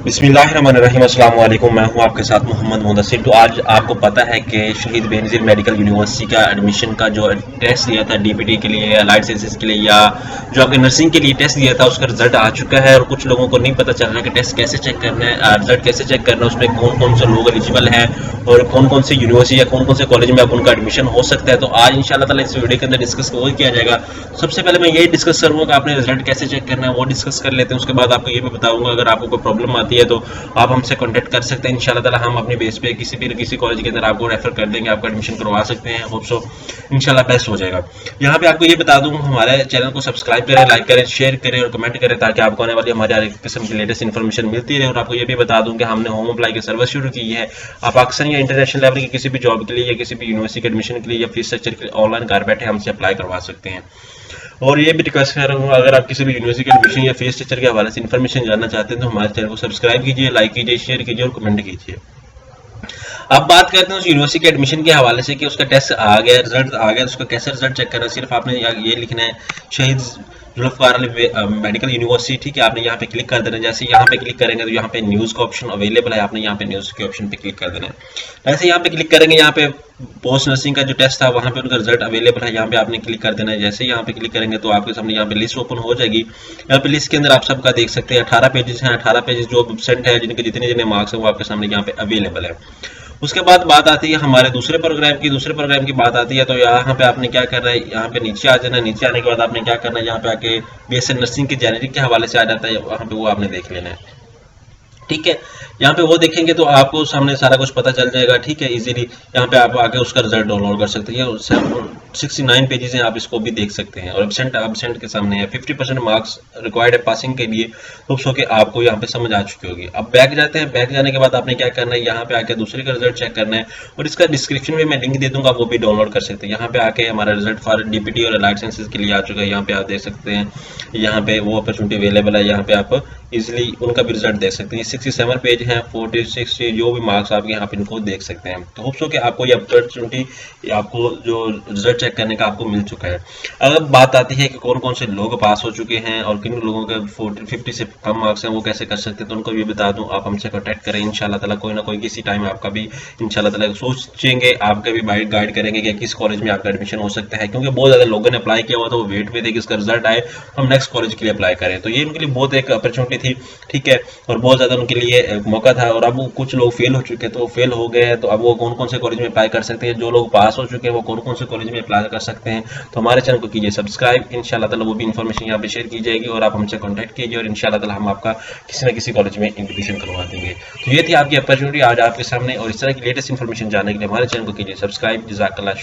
बिस्मिल्लाहिर्रहमानिर्रहीम, अस्सलाम वालेकुम। मैं हूं आपके साथ मोहम्मद मुदस्सिर। तो आज आपको पता है कि शहीद बेनज़ीर मेडिकल यूनिवर्सिटी का एडमिशन का जो टेस्ट दिया था डीपीटी के लिए, अलाइड साइंसेज के लिए, या जो आपके नर्सिंग के लिए टेस्ट दिया था, उसका रिजल्ट आ चुका है। और कुछ लोगों को नहीं पता चल रहा कि टेस्ट कैसे चेक करना है, रिजल्ट कैसे चेक करना है, उसमें कौन कौन से लोग एलिजिबल हैं और कौन कौन सी यूनिवर्सिटी या कौन कौन से कॉलेज में आप उनका एडमिशन हो सकता है। तो आज इंशाल्लाह ताला इस वीडियो के अंदर डिस्कस वही किया जाएगा। सबसे पहले मैं यही डिस्कस करूंगा कि आपने रिजल्ट कैसे चेक करना है, वो डिस्कस कर लेते हैं। उसके बाद आपको ये भी बताऊंगा अगर आपको कोई प्रॉब्लम आती है तो आप हमसे कांटेक्ट कर सकते हैं। इंशाल्लाह ताला हम अपनी बेस पे किसी कॉलेज के अंदर आपको रेफर कर देंगे, आपका एडमिशन करवा सकते हैं। होप सो इंशाल्लाह बेस्ट हो जाएगा। यहाँ पे आपको ये बता दूं, हमारे चैनल को सब्सक्राइब करें, लाइक करें, शेयर करें और कमेंट करें ताकि आपको आने वाली हमारी हर एक किस्म की लेटेस्ट इन्फॉर्मेशन मिलती रहे। और आपको ये भी बता दूं कि हमने होम अप्लाई की सर्विस शुरू की है। आप अक्सर या इंटरनेशनल लेवल की किसी भी जॉब के लिए या किसी भी यूनिवर्सिटी के एडमिशन के लिए या फीस स्ट्रक्चर के लिए ऑनलाइन घर बैठे हमसे अप्लाई करवा सकते हैं। और ये भी रिक्वेस्ट कर रहा हूँ, अगर आप किसी भी यूनिवर्सिटी के एडमिशन या फीस स्ट्रक्चर के हवाले से इन्फॉर्मेशन जानना चाहते हैं तो हमारे चैनल को सब्सक्राइब कीजिए, लाइक कीजिए, शेयर कीजिए और कमेंट कीजिए। अब बात करते हैं उस यूनिवर्सिटी के एडमिशन के हवाले से कि उसका टेस्ट आ गया, रिजल्ट आ गया, उसका कैसे रिजल्ट चेक करना है। सिर्फ आपने ये लिखना है शहीद जुल्फ़िकार अली मेडिकल यूनिवर्सिटी, ठीक है। आपने यहाँ पे क्लिक कर देना है। जैसे यहाँ पे क्लिक करेंगे तो यहाँ पे न्यूज़ का ऑप्शन अवेलेबल है, आपने यहाँ पे न्यूज़ के ऑप्शन पे क्लिक कर देना है। जैसे यहाँ पे क्लिक करेंगे, यहाँ पे पोस्ट नर्सिंग का जो टेस्ट था वहाँ पे उनका रिजल्ट अवेलेबल है, यहाँ पे आपने क्लिक कर देना है। जैसे यहाँ पे क्लिक करेंगे तो आपके सामने यहाँ पे लिस्ट ओपन हो जाएगी। यहाँ पे लिस्ट के अंदर आप सबका देख सकते हैं 18 पेजेस हैं। 18 पेजेस जो एब्सेंट है, जिनके जितने मार्क्स हैं वो आपके सामने यहाँ पे अवेलेबल है। उसके बाद बात आती है हमारे दूसरे प्रोग्राम की बात आती है। तो यहाँ पे आपने क्या करना है, यहाँ पे नीचे आ जाना है। नीचे आने के बाद आपने क्या करना है, यहाँ पे आके बीएससी नर्सिंग की जेनेरिक के हवाले से आ जाता है, वहाँ पे वो आपने देख लेना है, ठीक है। यहाँ पे वो देखेंगे तो आपको सामने सारा कुछ पता चल जाएगा, ठीक है। इजीली यहाँ पे आप आके उसका रिजल्ट डाउनलोड कर सकते हैं। 69 पेजेस हैं, आप इसको भी देख सकते हैं। और एब्सेंट के सामने है 50% मार्क्स रिक्वायर्ड है पासिंग के लिए। होप्स हो के आपको यहाँ पे समझ आ चुकी होगी। अब बैक जाते हैं। बैक जाने के बाद आपने क्या करना है, यहाँ पे आके दूसरे का रिजल्ट चेक करना है। और इसका डिस्क्रिप्शन में मैं लिंक दे दूंगा, वो भी डाउनलोड कर सकते हैं। यहाँ पे आके हमारा रिजल्ट फॉर डीपीटी और अलाइड साइंसेज के लिए आ चुका है। यहाँ पे आप देख सकते हैं, यहाँ पे वो अपॉर्चुनिटी अवेलेबल है। यहाँ पे आप इजिली उनका भी रिजल्ट देख सकते हैं। 67 पेज हैं, 46 जो भी मार्क्स आपके यहाँ पे इनको देख सकते हैं। तो होप्स हो कि आपको ये अपॉर्चुनिटी, आपको जो रिजल्ट चेक करने का आपको मिल चुका है। अगर बात आती है कि कौन कौन से लोग पास हो चुके हैं और किन लोगों के 50 से कम मार्क्स हैं वो कैसे कर सकते हैं, तो उनको भी बता दूं, आप हमसे कॉन्टैक्ट करें। इंशाल्लाह ताला कोई ना कोई किसी टाइम आपका भी इंशाल्लाह ताला सोचेंगे, आपका भी गाइड करेंगे कि किस कॉलेज में आपका एडमिशन हो सकता है। क्योंकि बहुत ज़्यादा लोगों ने अप्लाई किया हुआ था, वो वेट में थे कि इसका रिजल्ट आए हम नेक्स्ट कॉलेज के लिए अप्लाई करें। तो ये उनके लिए बहुत एक अपॉर्चुनिटी थी, ठीक है। और बहुत ज़्यादा उनके लिए मौका था। और अब कुछ लोग फेल हो चुके हैं, तो फेल हो गए हैं, तो अब वो कौन कौन से कॉलेज में अप्लाई कर सकते हैं। जो लोग पास हो चुके हैं वो कौन कौन से कॉलेज में अप्लाई कर सकते हैं। तो हमारे चैनल को कीजिए सब्सक्राइब। इंशाल्लाह ताला वो भी इन्फॉर्मेशन यहाँ पे शेयर की जाएगी और आप हमसे कॉन्टैक्ट कीजिए और इंशाल्लाह ताला हम आपका किसी न किसी कॉलेज में एडमिशन करवा देंगे। तो ये थी आपकी अपॉर्चुनिटी आज आपके सामने। और इस तरह की लेटेस्ट इन्फॉर्मेशन जानने के लिए हमारे चैनल को कीजिए सब्सक्राइब। जज़ाकल्लाह।